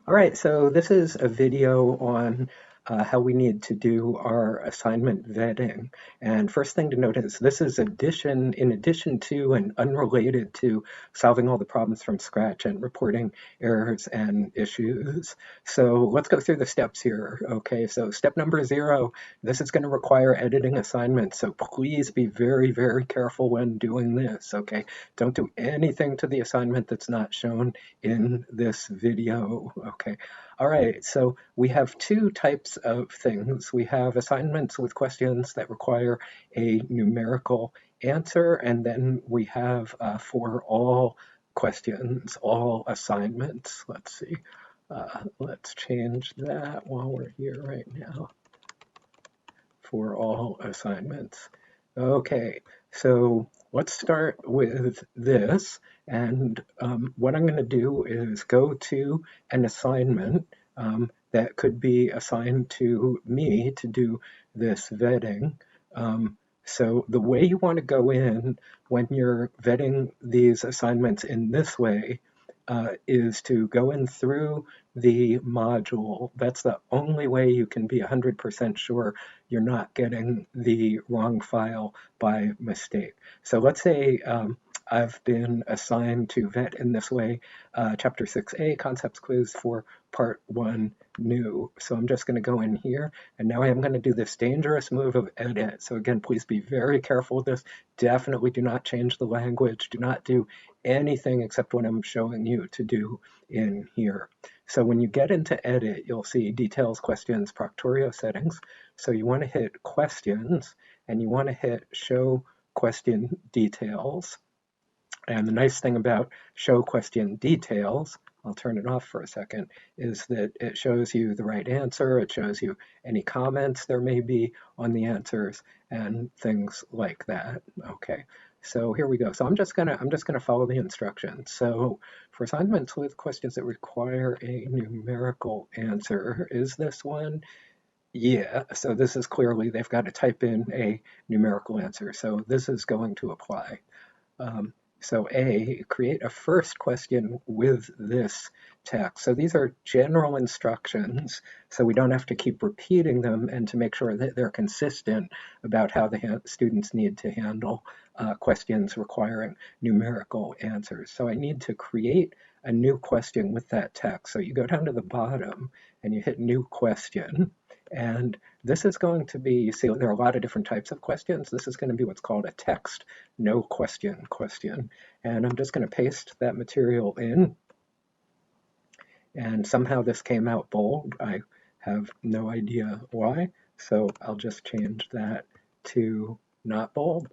All right, so this is a video on how we need to do our assignment vetting. And first thing to note is this is in addition to and unrelated to solving all the problems from scratch and reporting errors and issues. So let's go through the steps here. Okay, so step number 0, this is going to require editing assignments. So please be very, very careful when doing this. Okay, don't do anything to the assignment that's not shown in this video. Okay. All right. So we have two types of things. We have assignments with questions that require a numerical answer, and then we have for all questions, all assignments. Let's see. Let's change that while we're here right now. For all assignments. Okay, so let's start with this. And what I'm going to do is go to an assignment that could be assigned to me to do this vetting. So the way you want to go in when you're vetting these assignments in this way is to go in through the module. That's the only way you can be 100% sure you're not getting the wrong file by mistake. So let's say I've been assigned to vet in this way, Chapter 6A, Concepts Quiz for Part 1 New. So I'm just going to go in here, and now I am going to do this dangerous move of edit. So again, please be very careful with this. Definitely do not change the language. Do not do anything except what I'm showing you to do in here. So when you get into edit, you'll see details, questions, Proctorio settings. So you want to hit questions and you want to hit show question details. And the nice thing about show question details, I'll turn it off for a second, is that it shows you the right answer. It shows you any comments there may be on the answers and things like that. Okay, so here we go. So I'm just gonna follow the instructions. So for assignments with questions that require a numerical answer, is this one? Yeah, so this is clearly they've got to type in a numerical answer. So this is going to apply. Um, so A, create a first question with this text. So these are general instructions, so we don't have to keep repeating them, and to make sure that they're consistent about how the students need to handle questions requiring numerical answers. So I need to create a new question with that text. So you go down to the bottom and you hit new question. And this is going to be, you see, there are a lot of different types of questions. This is going to be what's called a text, no question question. And I'm just going to paste that material in. And somehow this came out bold. I have no idea why. So I'll just change that to not bold.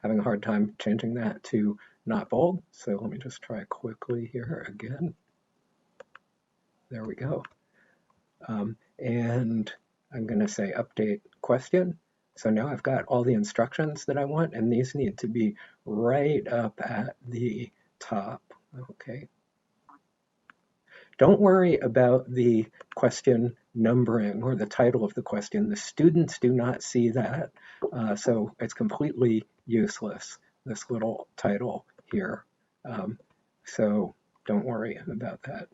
Having a hard time changing that to not bold. So let me just try quickly here again. There we go. And I'm going to say update question. So now I've got all the instructions that I want, and these need to be right up at the top. Okay. Don't worry about the question numbering or the title of the question. The students do not see that, so it's completely useless, this little title here. So don't worry about that.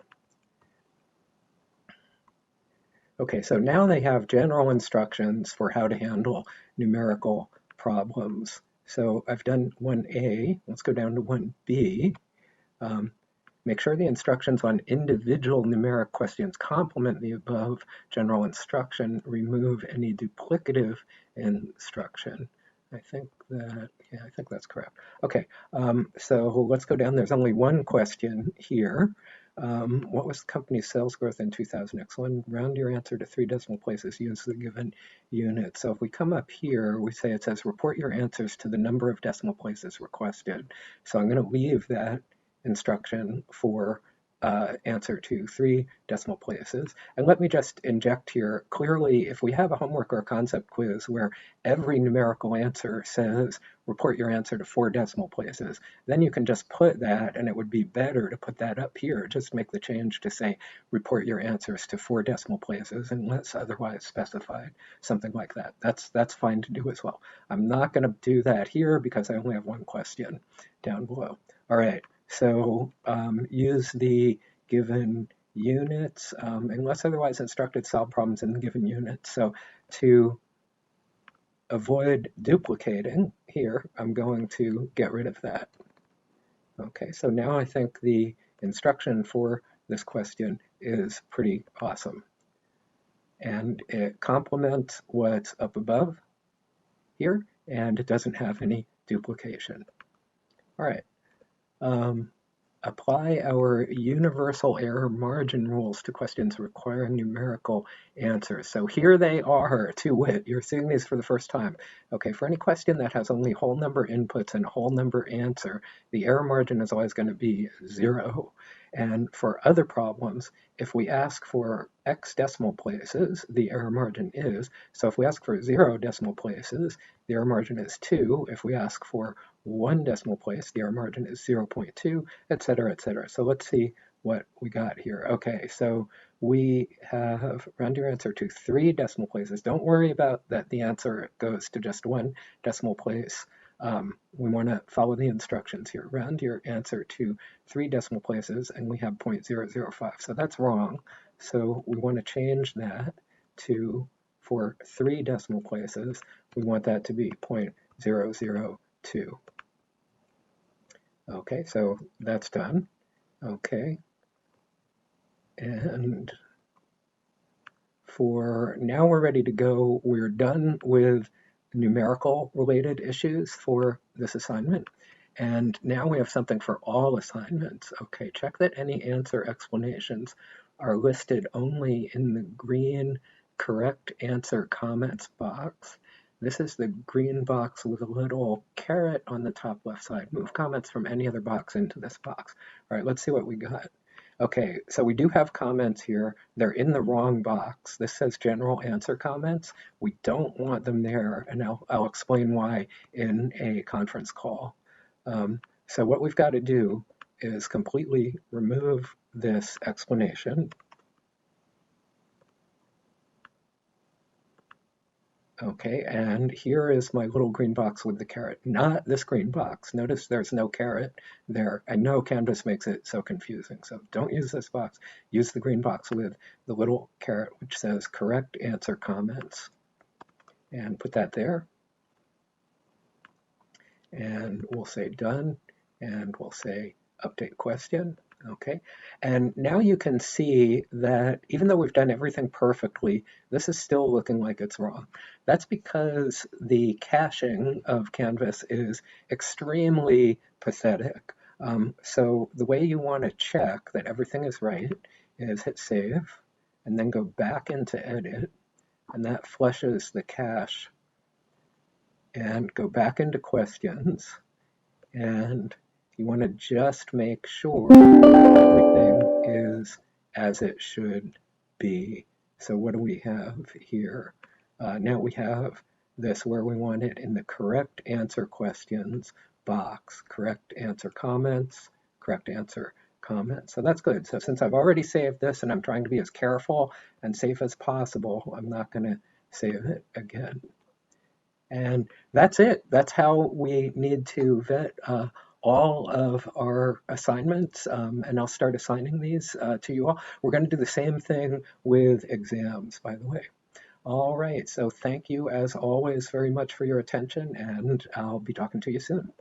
Okay, so now they have general instructions for how to handle numerical problems. So I've done 1A, let's go down to 1B. Make sure the instructions on individual numeric questions complement the above general instruction. Remove any duplicative instruction. I think that's correct. Okay, so let's go down. There's only one question here. What was the company's sales growth in 2000X1? Round your answer to 3 decimal places. Use the given unit. So if we come up here, we say it says report your answers to the number of decimal places requested. So I'm going to leave that instruction for answer to 3 decimal places. And let me just inject here, clearly, if we have a homework or a concept quiz where every numerical answer says report your answer to 4 decimal places, then you can just put that, and it would be better to put that up here. Just make the change to say report your answers to 4 decimal places unless otherwise specified, something like that. That's fine to do as well. I'm not going to do that here because I only have one question down below. All right. So use the given units, unless otherwise instructed, solve problems in the given units. So to avoid duplicating here, I'm going to get rid of that. Okay, so now I think the instruction for this question is pretty awesome. And it complements what's up above here, and it doesn't have any duplication. All right. Apply our universal error margin rules to questions requiring numerical answers. So here they are, to wit. You're seeing these for the first time. Okay, for any question that has only whole number inputs and a whole number answer, the error margin is always going to be 0. And for other problems, if we ask for x decimal places, the error margin is. So if we ask for 0 decimal places, the error margin is 2. If we ask for 1 decimal place, the error margin is 0.2, etc., etc. So let's see what we got here. Okay, so we have round your answer to 3 decimal places. Don't worry about that the answer goes to just 1 decimal place. We want to follow the instructions here. Round your answer to 3 decimal places, and we have 0.005. So that's wrong. So we want to change that to, for 3 decimal places, we want that to be 0.002. Okay, so that's done. Okay. And for now we're ready to go. We're done with numerical related issues for this assignment. And now we have something for all assignments. Okay, check that any answer explanations are listed only in the green correct answer comments box. This is the green box with a little caret on the top left side. Move comments from any other box into this box. All right, let's see what we got. Okay, so we do have comments here. They're in the wrong box. This says general answer comments. We don't want them there, and I'll explain why in a conference call. So what we've got to do is completely remove this explanation. Okay, and here is my little green box with the caret, not this green box. Notice there's no caret there. I know Canvas makes it so confusing, so don't use this box. Use the green box with the little caret which says correct answer comments. And put that there. And we'll say done, and we'll say update question. Okay, and now you can see that even though we've done everything perfectly, this is still looking like it's wrong. That's because the caching of Canvas is extremely pathetic. So the way you want to check that everything is right is hit save, and then go back into edit, and that flushes the cache, and go back into questions, and you want to just make sure everything is as it should be. So what do we have here? Now we have this where we want it in the correct answer questions box, correct answer comments, correct answer comments. So that's good. So since I've already saved this and I'm trying to be as careful and safe as possible, I'm not going to save it again. And that's it. That's how we need to vet all of our assignments, and I'll start assigning these to you all. We're going to do the same thing with exams, by the way. All right, so thank you as always very much for your attention, and I'll be talking to you soon.